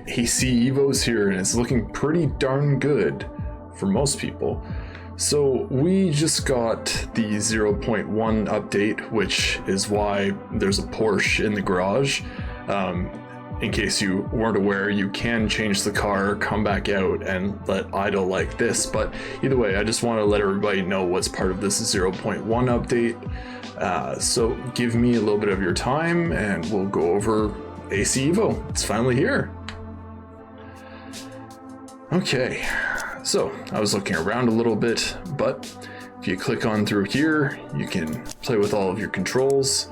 AC EVOs here, and it's looking pretty darn good for most people. So we just got the 0.1 update, which is why there's a Porsche in the garage. In case you weren't aware, you can change the car, come back out, and let idle like this. But either way, I just want to let everybody know what's part of this 0.1 update. So give me a little bit of your time and we'll go over AC EVO. It's finally here. Okay, so I was looking around a little bit, but if you click on through here, you can play with all of your controls.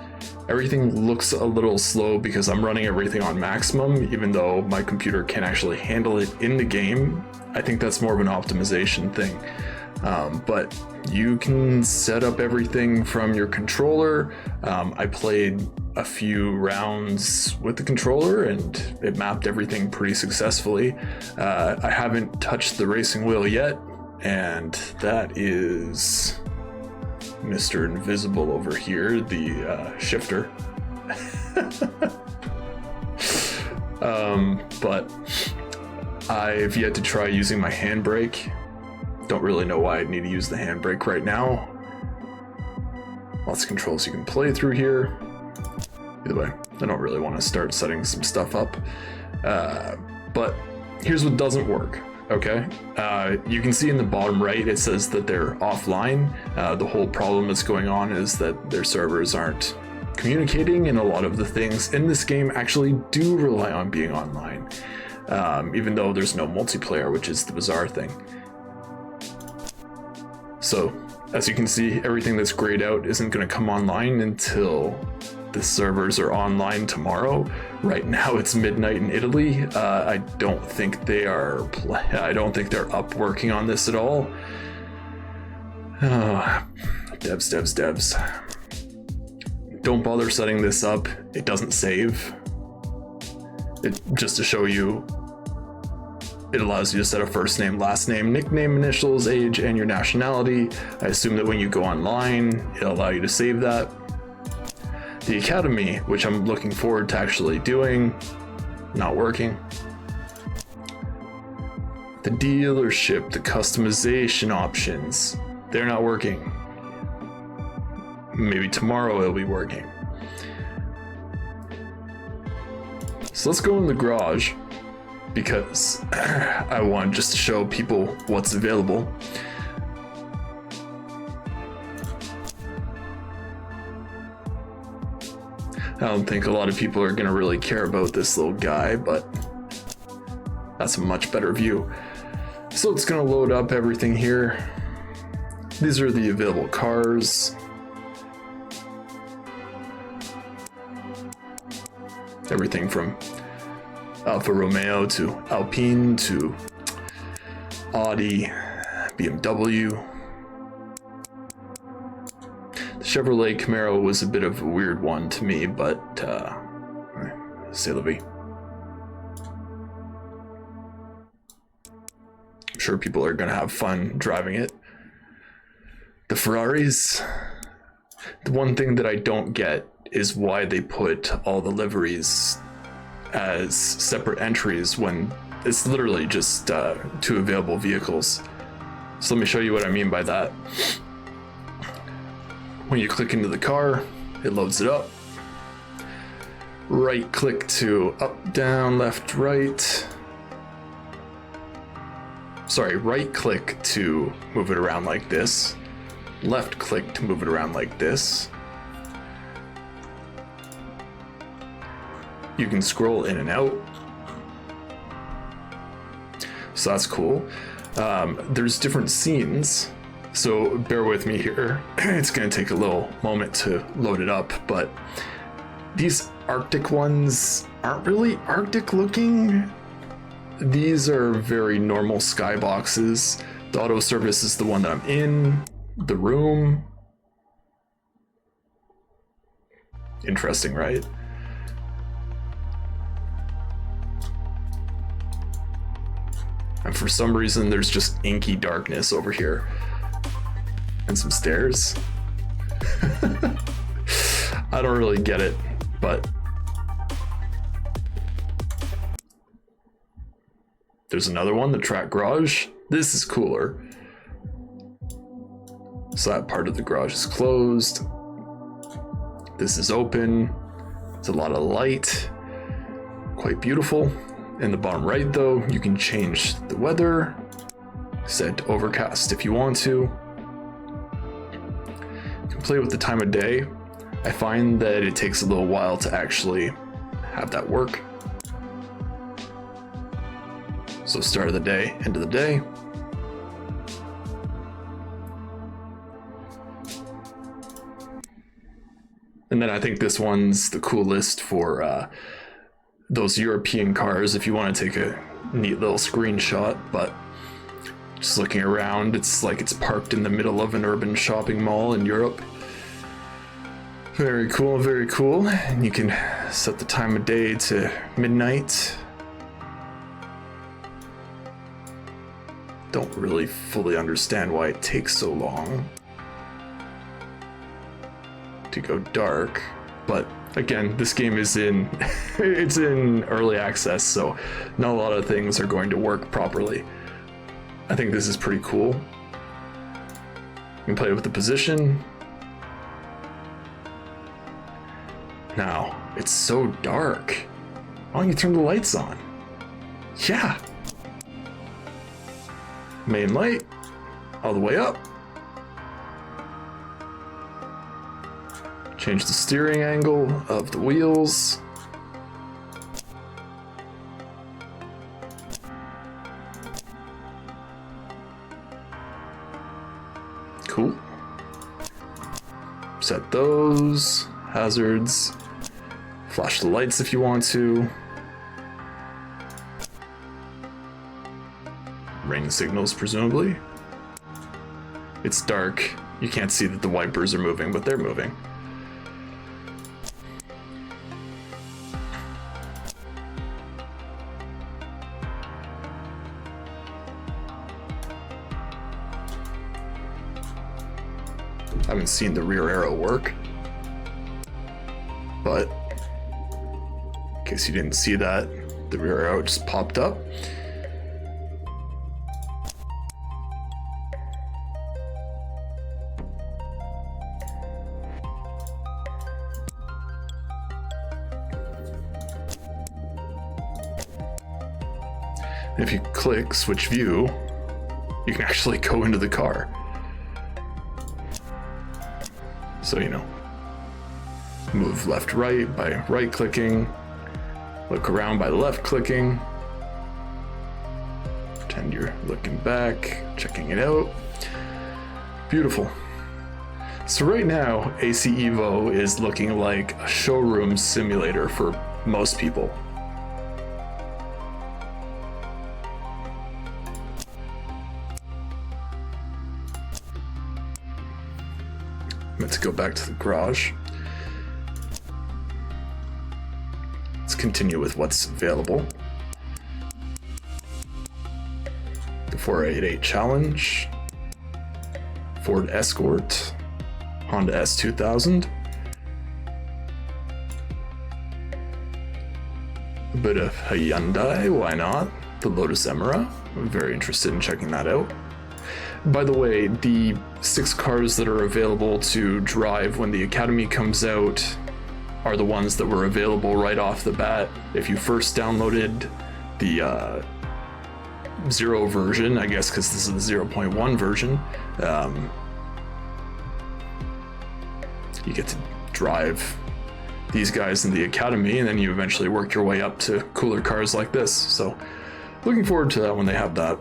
Everything looks a little slow because I'm running everything on maximum, even though my computer can actually handle it in the game. I think that's more of an optimization thing. But you can set up everything from your controller. I played a few rounds with the controller and it mapped everything pretty successfully. I haven't touched the racing wheel yet, and that is Mr. Invisible over here, the shifter. But I've yet to try using my handbrake. Don't really know why I'd need to use the handbrake right now. Lots of controls you can play through here. Either way, I don't really want to start setting some stuff up. But here's what doesn't work. Okay, you can see in the bottom right it says that they're offline. The whole problem that's going on is that their servers aren't communicating, and a lot of the things in this game actually do rely on being online, even though there's no multiplayer, which is the bizarre thing. So as you can see, everything that's grayed out isn't going to come online until the servers are online tomorrow. Right now it's midnight in Italy. I don't think they are. I don't think they're up working on this at all. Devs. Don't bother setting this up. It doesn't save. Just to show you, it allows you to set a first name, last name, nickname, initials, age, and your nationality. I assume that when you go online, it'll allow you to save that. The Academy, which I'm looking forward to actually doing, not working. The dealership, the customization options, they're not working. Maybe tomorrow it'll be working. So let's go in the garage, because I want just to show people what's available. I don't think a lot of people are going to really care about this little guy, but that's a much better view. So it's going to load up everything here. These are the available cars. Everything from Alfa Romeo to Alpine to Audi, BMW. The Chevrolet Camaro was a bit of a weird one to me, but c'est la vie. I'm sure people are going to have fun driving it. The Ferraris. The one thing that I don't get is why they put all the liveries as separate entries when it's literally just two available vehicles. So let me show you what I mean by that. When you click into the car, it loads it up. Right click to up, down, left, right. Sorry, right click to move it around like this. Left click to move it around like this. You can scroll in and out. So that's cool. There's different scenes. So bear with me here. It's going to take a little moment to load it up, but these Arctic ones aren't really Arctic looking. These are very normal skyboxes. The auto service is the one that I'm in. The room. Interesting, right? And for some reason, there's just inky darkness over here. And some stairs. I don't really get it, but There's another one, the track garage. This is cooler. So that part of the garage is closed. This is open. It's a lot of light. Quite beautiful. In the bottom right though, you can change the weather. Set to overcast if you want to. You can play with the time of day. I find that it takes a little while to actually have that work. So start of the day, end of the day. And then I think this one's the coolest for those European cars if you want to take a neat little screenshot, but just looking around, it's like it's parked in the middle of an urban shopping mall in Europe. Very cool, very cool. And you can set the time of day to midnight. Don't really fully understand why it takes so long to go dark, but again, this game is in it's in early access, so not a lot of things are going to work properly. I think this is pretty cool. You can play with the position. Now, it's so dark. Why don't you turn the lights on? Yeah. Main light, all the way up. Change the steering angle of the wheels. Cool. Set those hazards. Flash the lights if you want to. Ring signals, presumably. It's dark. You can't see that the wipers are moving, but they're moving. I haven't seen the rear arrow work, but in case you didn't see that, the rear arrow just popped up. And if you click switch view, you can actually go into the car. So, you know, move left, right by right clicking, look around by left clicking, pretend you're looking back, checking it out. Beautiful. So right now, AC EVO is looking like a showroom simulator for most people. Let's go back to the garage. Let's continue with what's available. The 488 Challenge, Ford Escort, Honda S2000, a bit of Hyundai, why not? The Lotus Emira, I'm very interested in checking that out. By the way, the 6 cars that are available to drive when the Academy comes out are the ones that were available right off the bat. If you first downloaded the 0 version, I guess because this is the 0.1 version, you get to drive these guys in the Academy, and then you eventually work your way up to cooler cars like this. So looking forward to that when they have that.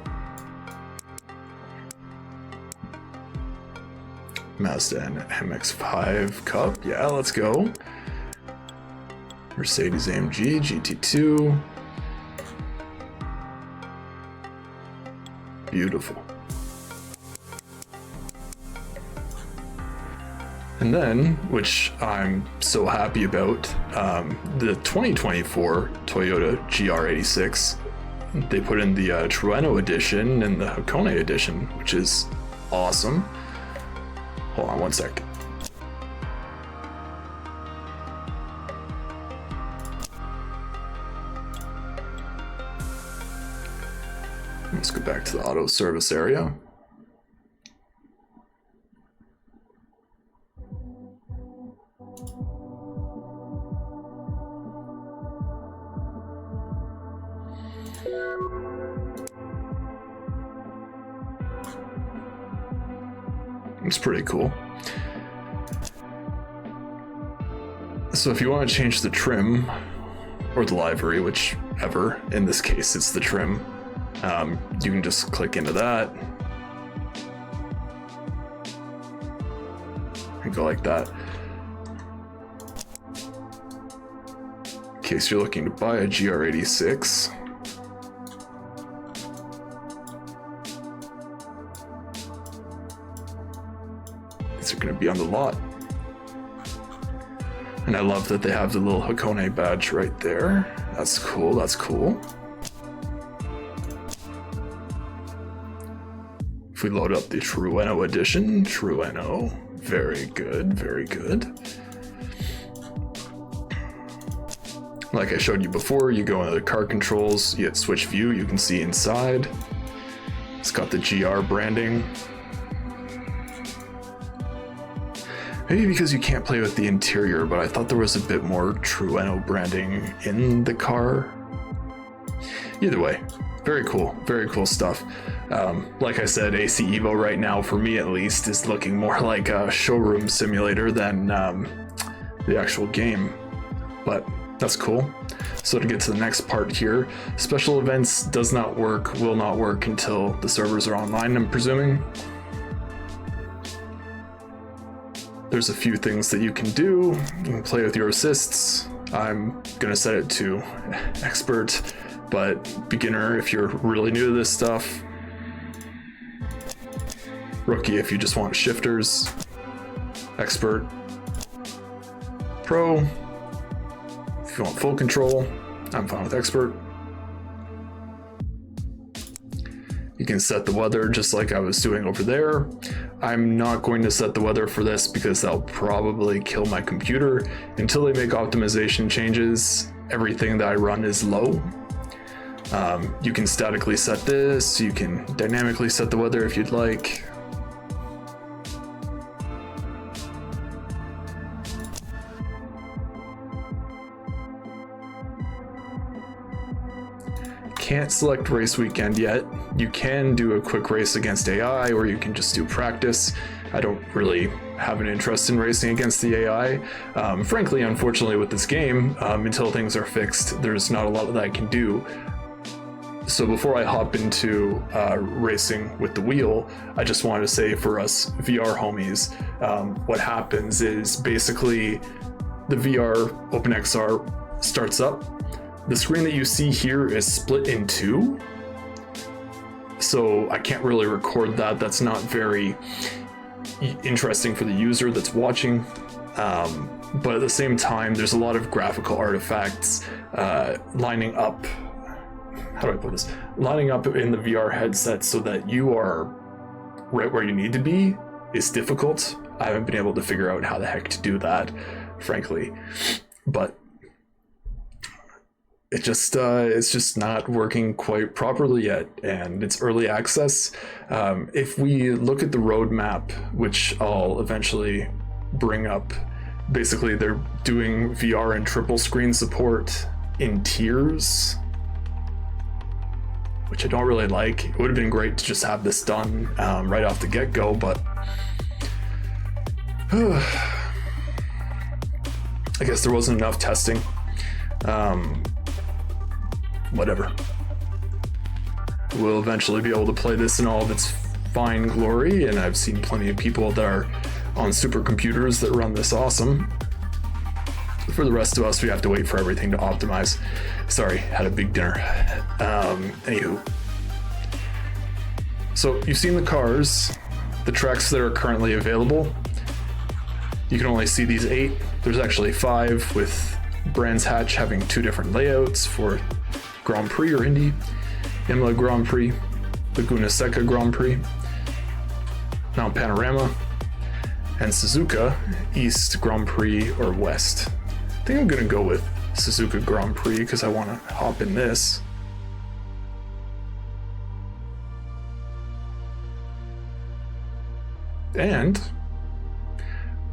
Mazda and MX-5 Cup, yeah, let's go. Mercedes AMG GT2. Beautiful. And then, which I'm so happy about, the 2024 Toyota GR86, they put in the Trueno edition and the Hakone edition, which is awesome. Hold on one sec. Let's go back to the auto service area. It's pretty cool. So if you want to change the trim or the livery, whichever, in this case it's the trim, you can just click into that and go like that. In case you're looking to buy a GR86, these are going to be on the lot. And I love that they have the little Hakone badge right there. That's cool, that's cool. If we load up the Trueno edition, Trueno, very good, very good. Like I showed you before, you go into the car controls, you hit switch view, you can see inside. It's got the GR branding. Maybe because you can't play with the interior, but I thought there was a bit more Trueno branding in the car. Either way, very cool stuff. Like I said, AC EVO right now, for me at least, is looking more like a Showroom Simulator than the actual game, but that's cool. So to get to the next part here, special events will not work until the servers are online, I'm presuming. There's a few things that you can do. You can play with your assists. I'm gonna set it to expert, but beginner if you're really new to this stuff. Rookie if you just want shifters. Expert. Pro if you want full control. I'm fine with expert. You can set the weather just like I was doing over there. I'm not going to set the weather for this because that'll probably kill my computer. Until they make optimization changes, everything that I run is low. You can statically set this, you can dynamically set the weather if you'd like. Can't select race weekend yet. You can do a quick race against AI, or you can just do practice. I don't really have an interest in racing against the AI. Frankly, unfortunately with this game, until things are fixed, there's not a lot that I can do. So before I hop into racing with the wheel, I just wanted to say for us VR homies, what happens is basically the VR OpenXR starts up. The screen that you see here is split in two, so I can't really record that. That's not very interesting for the user that's watching, but at the same time, there's a lot of graphical artifacts lining up. How do I put this? Lining up in the VR headset so that you are right where you need to be is difficult. I haven't been able to figure out how the heck to do that, frankly, but it's just not working quite properly yet, and it's early access. If we look at the roadmap, which I'll eventually bring up, basically they're doing VR and triple screen support in tiers, which I don't really like. It would have been great to just have this done right off the get-go, but I guess there wasn't enough testing. Whatever. We'll eventually be able to play this in all of its fine glory, and I've seen plenty of people that are on supercomputers that run this awesome. For the rest of us, we have to wait for everything to optimize. Sorry, had a big dinner. Anywho. So you've seen the cars, the tracks that are currently available. You can only see these 8. There's actually 5, with Brands Hatch having 2 different layouts for Grand Prix or Indy, Imola Grand Prix, Laguna Seca Grand Prix, Mount Panorama, and Suzuka East Grand Prix or West. I think I'm gonna go with Suzuka Grand Prix because I want to hop in this. And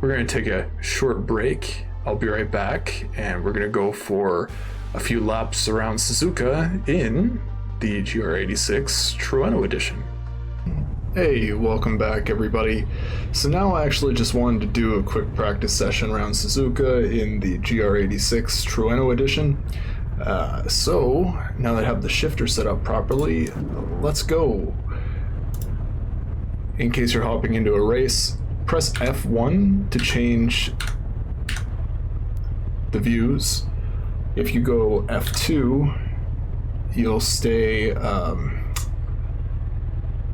we're going to take a short break. I'll be right back, and we're going to go for a few laps around Suzuka in the GR86 Trueno edition. Hey, welcome back everybody. So now I actually just wanted to do a quick practice session around Suzuka in the GR86 Trueno edition. So now that I have the shifter set up properly, let's go. In case you're hopping into a race, press F1 to change the views. If you go F2, you'll stay,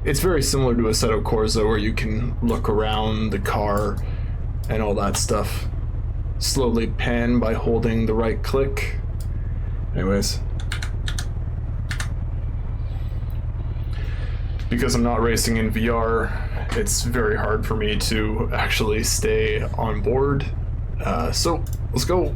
it's very similar to ASSETTO CORSA where you can look around the car and all that stuff. Slowly pan by holding the right click. Anyways. Because I'm not racing in VR, it's very hard for me to actually stay on board. So, let's go.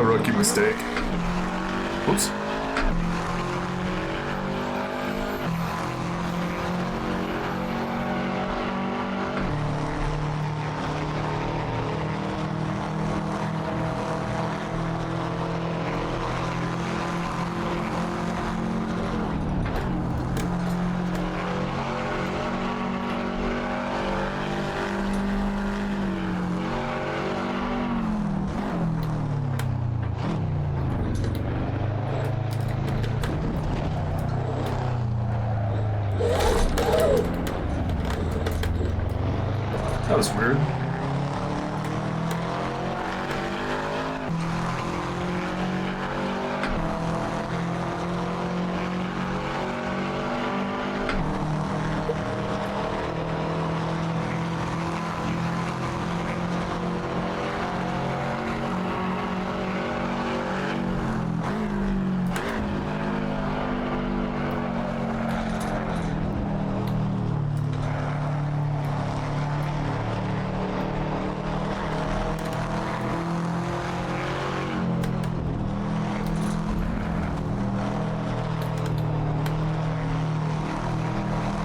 Rookie mistake. Whoops. That was weird.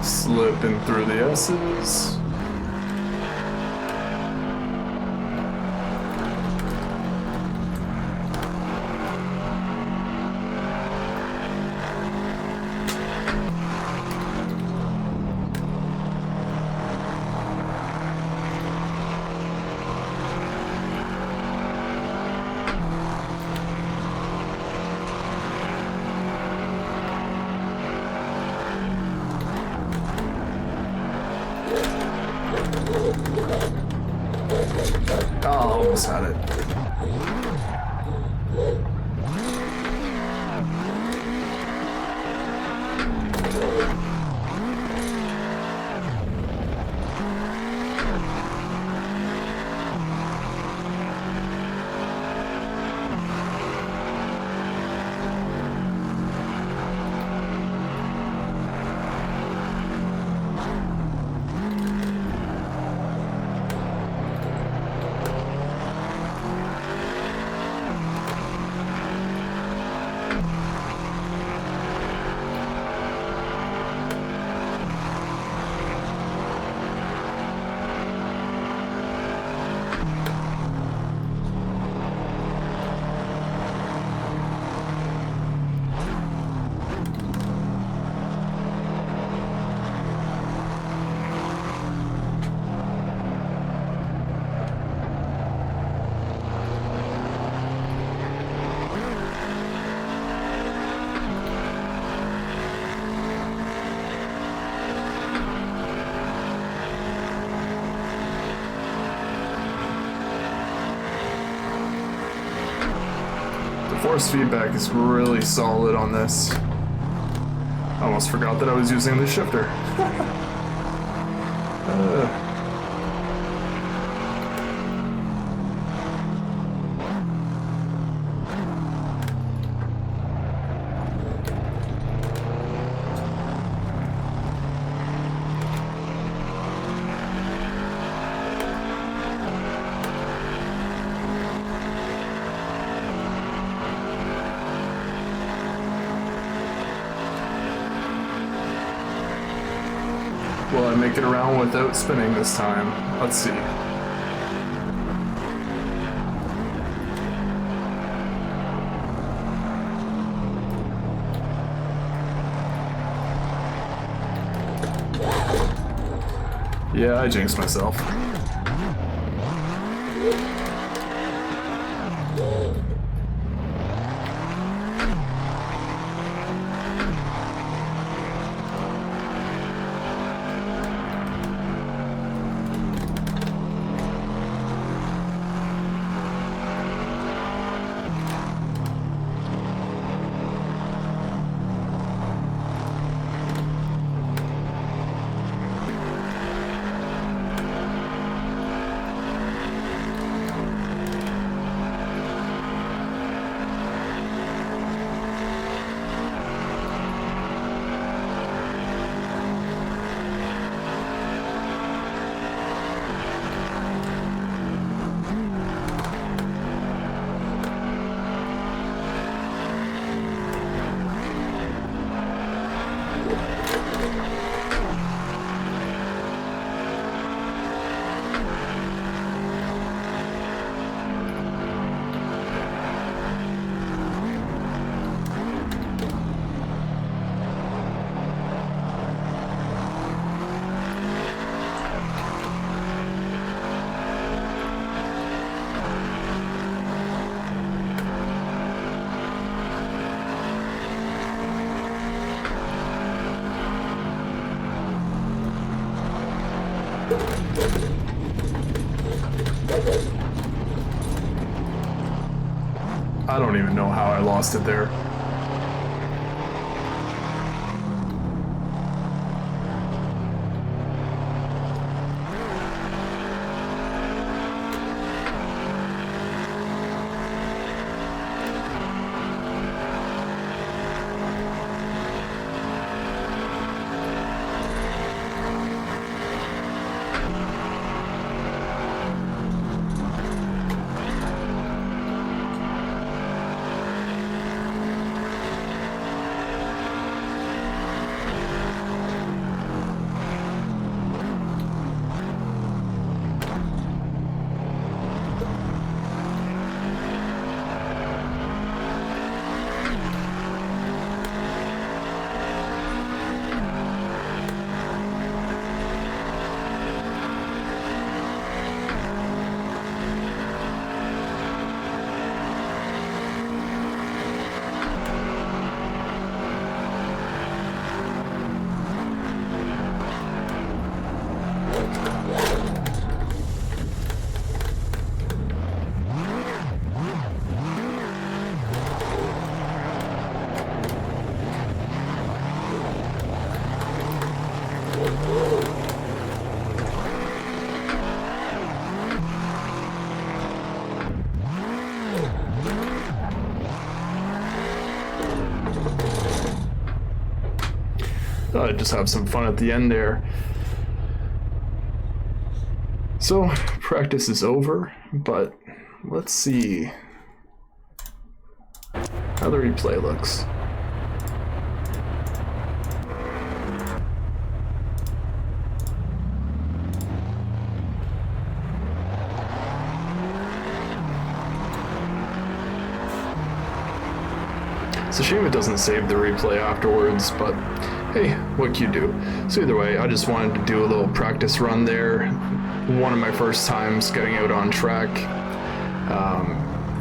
Slipping through the S's. Oh, almost had it. Force feedback is really solid on this. I almost forgot that I was using the shifter. Will I make it around without spinning this time? Let's see. Yeah, I jinxed myself. I don't even know how I lost it there. thought I'd just have some fun at the end there. So, practice is over, but let's see how the replay looks. It's a shame it doesn't save the replay afterwards, but hey, what can you do? So either way, I just wanted to do a little practice run there. One of my first times getting out on track.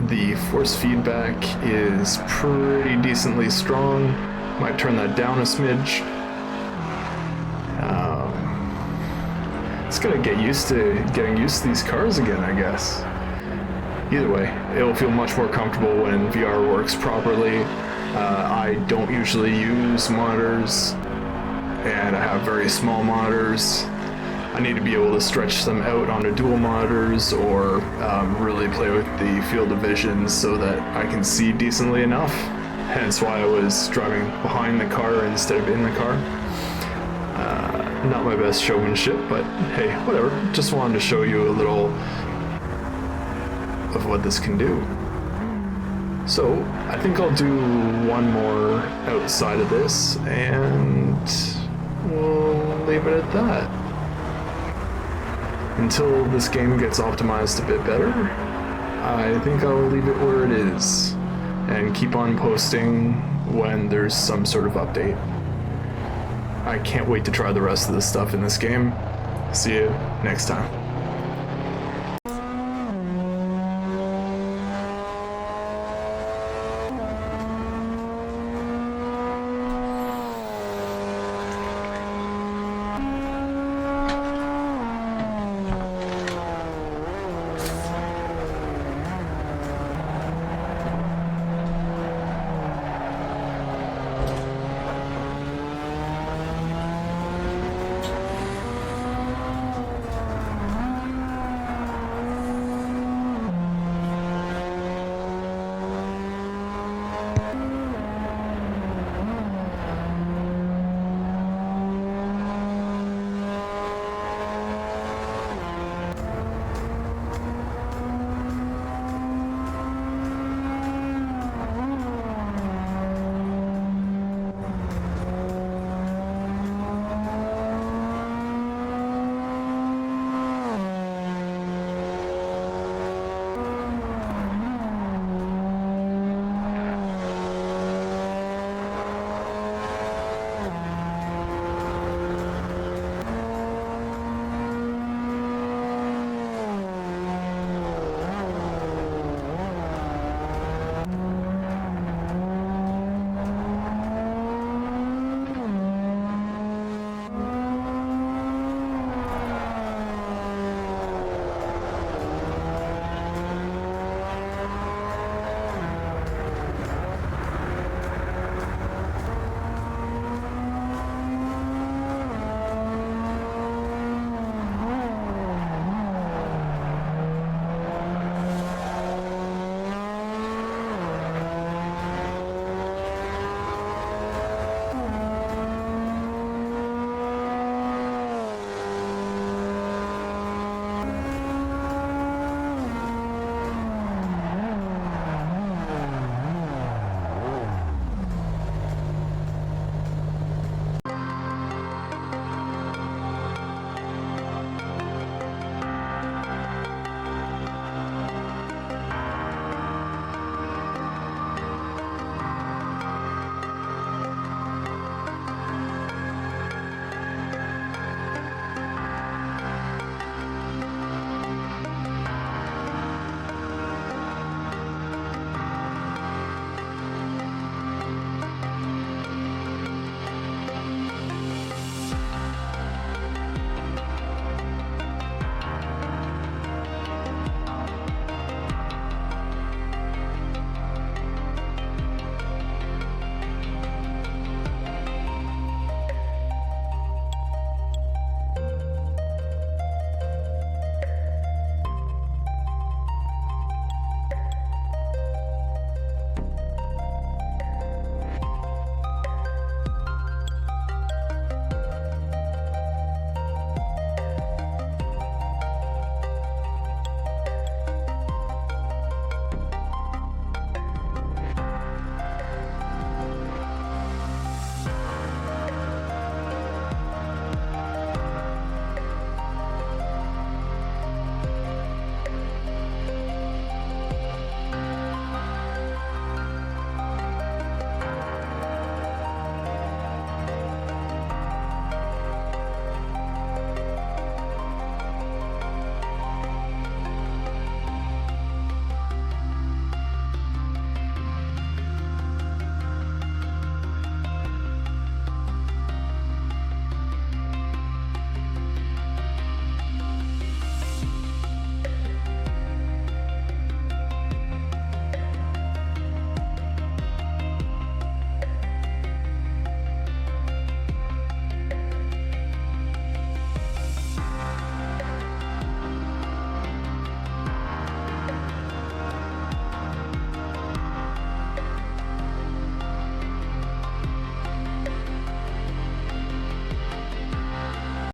The force feedback is pretty decently strong. Might turn that down a smidge. It's gonna get getting used to these cars again, I guess. Either way, it'll feel much more comfortable when VR works properly. I don't usually use monitors, and I have very small monitors. I need to be able to stretch them out onto dual monitors or really play with the field of vision so that I can see decently enough. Hence why I was driving behind the car instead of in the car. Not my best showmanship, but hey, whatever. Just wanted to show you a little of what this can do. So I think I'll do one more outside of this, and we'll leave it at that. Until this game gets optimized a bit better, I think I'll leave it where it is, and keep on posting when there's some sort of update. I can't wait to try the rest of the stuff in this game. See you next time.